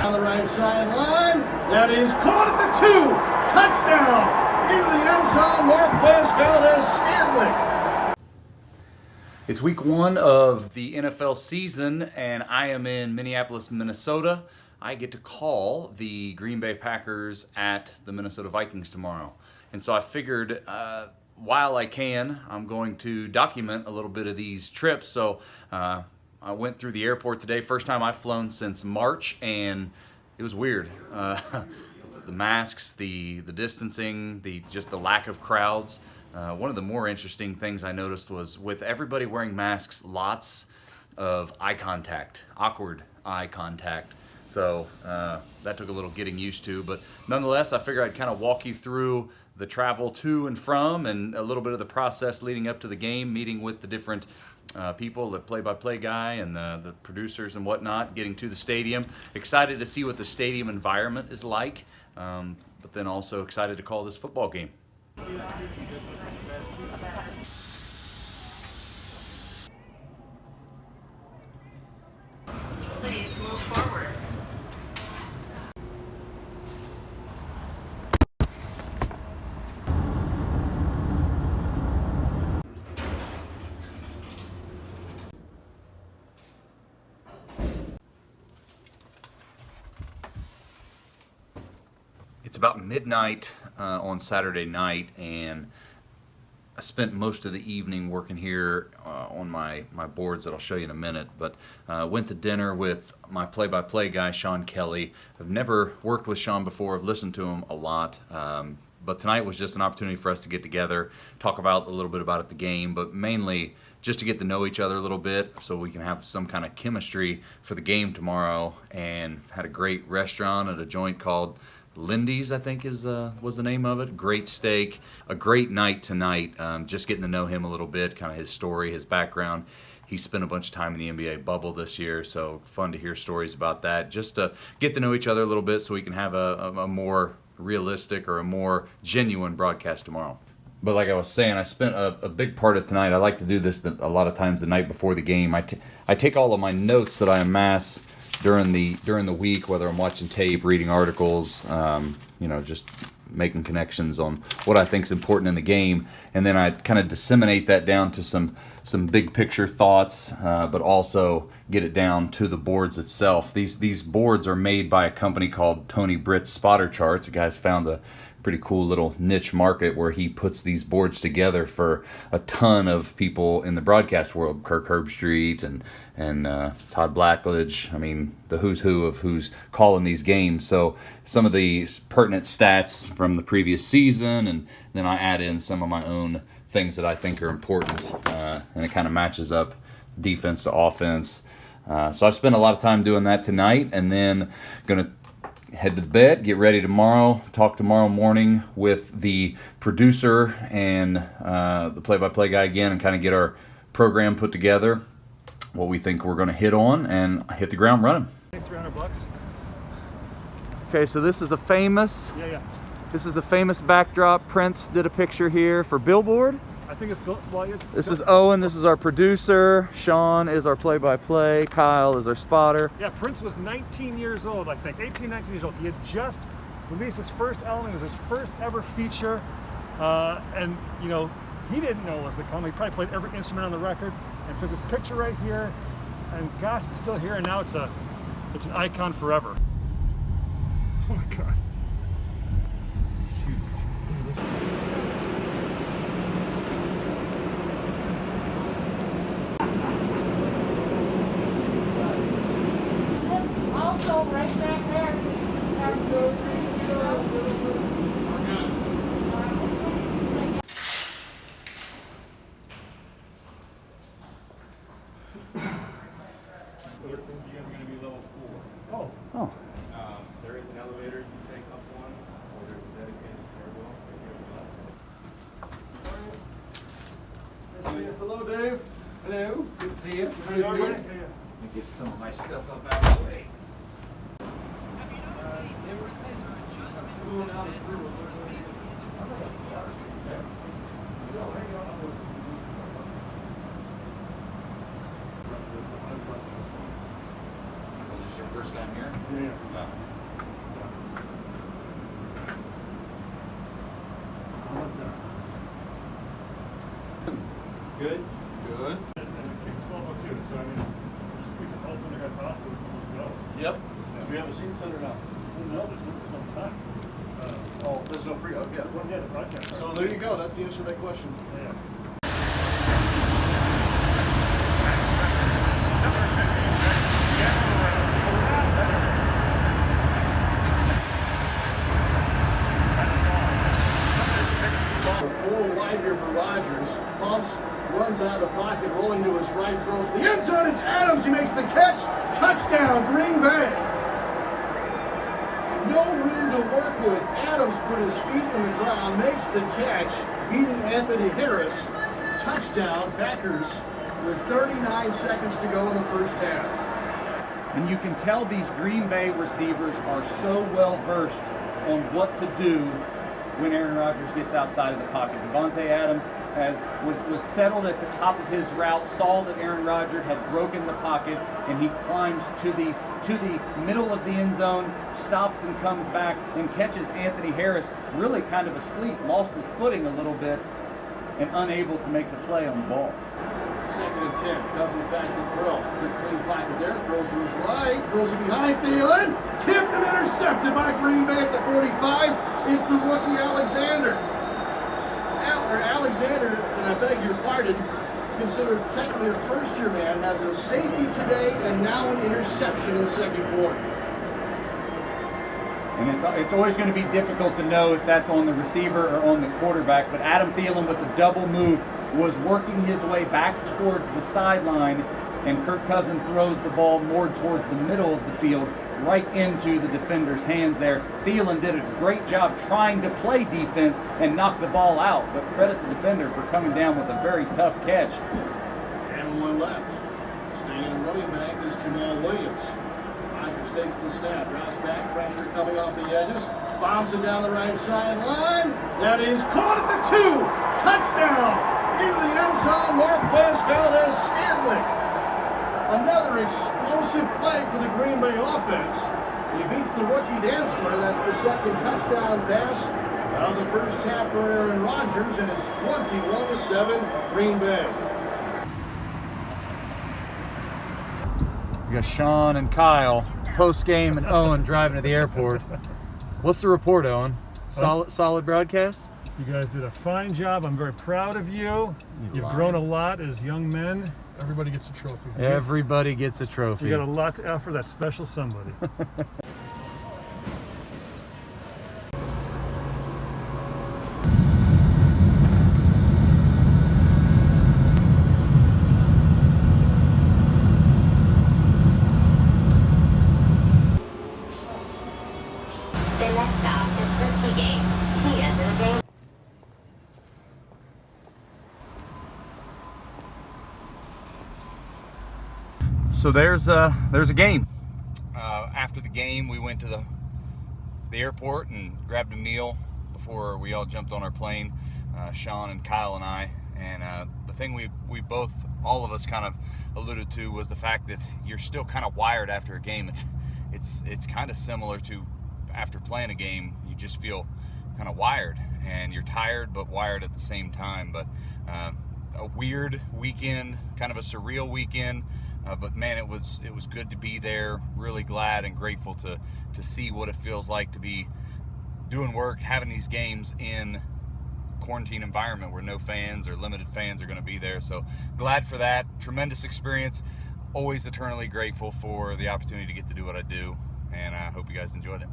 On the right sideline, that is caught at the 2. Touchdown into the end zone, Marquez Valdez-Scantling. It's week 1 of the NFL season, and I am in Minneapolis, Minnesota. I get to call the Green Bay Packers at the Minnesota Vikings tomorrow. And so I figured while I can, I'm going to document a little bit of these trips. So I went through the airport today, first time I've flown since March, and it was weird. The masks, the distancing, just the lack of crowds. One of the more interesting things I noticed was with everybody wearing masks, lots of eye contact, awkward eye contact. So that took a little getting used to, but nonetheless, I figured I'd kind of walk you through the travel to and from and a little bit of the process leading up to the game, meeting with the different people, the play-by-play guy and the producers and whatnot, getting to the stadium. Excited to see what the stadium environment is like, but then also excited to call this football game. Please move forward. It's about midnight on Saturday night, and I spent most of the evening working here on my boards that I'll show you in a minute, but went to dinner with my play-by-play guy, Sean Kelly. I've never worked with Sean before. I've listened to him a lot, but tonight was just an opportunity for us to get together, talk about a little bit about the game, but mainly just to get to know each other a little bit so we can have some kind of chemistry for the game tomorrow. And had a great restaurant at a joint called Lindy's, I think was the name of it. Great steak, a great night tonight. Just getting to know him a little bit, kind of his story, his background. He spent a bunch of time in the NBA bubble this year, so fun to hear stories about that. Just to get to know each other a little bit so we can have a more realistic or a more genuine broadcast tomorrow. But like I was saying, I spent a big part of tonight. I like to do this a lot of times the night before the game. I take all of my notes that I amass during the week, whether I'm watching tape, reading articles, just making connections on what I think is important in the game, and then I kind of disseminate that down to some big picture thoughts, but also get it down to the boards itself. These boards are made by a company called Tony Britt's Spotter Charts. The guy's found a pretty cool little niche market where he puts these boards together for a ton of people in the broadcast world. Kirk Herbstreit and Todd Blackledge. I mean, the who's who of who's calling these games. So some of the pertinent stats from the previous season, and then I add in some of my own things that I think are important, and it kind of matches up defense to offense. So I've spent a lot of time doing that tonight, and then going to head to bed, get ready tomorrow, talk tomorrow morning with the producer and the play-by-play guy again, and kind of get our program put together, what we think we're going to hit on, and hit the ground running. $300. Okay, so this is a famous Yeah. this is a famous backdrop. Prince did a picture here for Billboard. I think it's built. Well, This is Owen. This is our producer. Sean is our play-by-play. Kyle is our spotter. Yeah, Prince was 19 years old, I think. 18, 19 years old. He had just released his first album. It was his first ever feature. And, he didn't know it was to come. He probably played every instrument on the record and took this picture right here. And gosh, it's still here. And now it's an icon forever. Oh my God. Also, right back there, Oh. There is an elevator you can take up one, or there's a dedicated stairwell right here on the left. Hello, Dave. Hello. Good to see you. Good to see you. Let me get some of my stuff up out of the way. Have you noticed any differences or adjustments that have been proposed made to his approach? This is your first time here? Yeah. No. Good? Good. And it's 12:02, so I mean, just be some help when they're going to toss to us and we'll go. Yep. Do we have a seat set or not? Well, no, there's no time. Oh, there's no pre. Okay. Well, yeah, the broadcast. So there you go. That's the answer to that question. Yeah. A full wide here for Rodgers. Pumps, runs out of the pocket, rolling to his right, throws the end zone. It's Adams. He makes the catch. Touchdown, Green Bay. No room to work with. Adams put his feet in the ground, makes the catch, beating Anthony Harris. Touchdown, Packers, with 39 seconds to go in the first half. And you can tell these Green Bay receivers are so well versed on what to do when Aaron Rodgers gets outside of the pocket. Devontae Adams was settled at the top of his route, saw that Aaron Rodgers had broken the pocket, and he climbs to the middle of the end zone, stops and comes back, and catches Anthony Harris really kind of asleep, lost his footing a little bit, and unable to make the play on the ball. Second and 10. Cousins back to throw. Good clean pocket there. Throws to his right. Throws it behind Thielen. Tipped and intercepted by Green Bay at the 45. It's the rookie Alexander. Alexander, and I beg your pardon, considered technically a first-year man, has a safety today and now an interception in the second quarter. And it's always going to be difficult to know if that's on the receiver or on the quarterback, but Adam Thielen with the double move was working his way back towards the sideline, and Kirk Cousins throws the ball more towards the middle of the field, right into the defender's hands there. Thielen did a great job trying to play defense and knock the ball out, but credit the defender for coming down with a very tough catch. And one left. Staying in running back is Jamal Williams. Rodgers takes the snap, drops back, pressure coming off the edges, bombs it down the right sideline. That is caught at the 2. Touchdown! Into the end zone, Marquez Valdez-Scantling. Another explosive play for the Green Bay offense. He beats the rookie Dantzler. That's the second touchdown pass of the first half for Aaron Rodgers, and it's 21-7 Green Bay. We got Sean and Kyle post-game and Owen driving to the airport. What's the report, Owen? Solid broadcast? You guys did a fine job. I'm very proud of you. You've grown a lot as young men. Everybody gets a trophy. Everybody gets a trophy. You got a lot to offer that special somebody. The next stop is for T-Gate. T as in Jane. So there's a game. After the game, we went to the airport and grabbed a meal before we all jumped on our plane. Sean and Kyle and I. And the thing we both, all of us, kind of alluded to was the fact that you're still kind of wired after a game. It's kind of similar to after playing a game. You just feel kind of wired, and you're tired but wired at the same time. But a weird weekend, kind of a surreal weekend. But man, it was good to be there. Really glad and grateful to see what it feels like to be doing work, having these games in quarantine environment where no fans or limited fans are going to be there. So glad for that. Tremendous experience. Always eternally grateful for the opportunity to get to do what I do, and I hope you guys enjoyed it.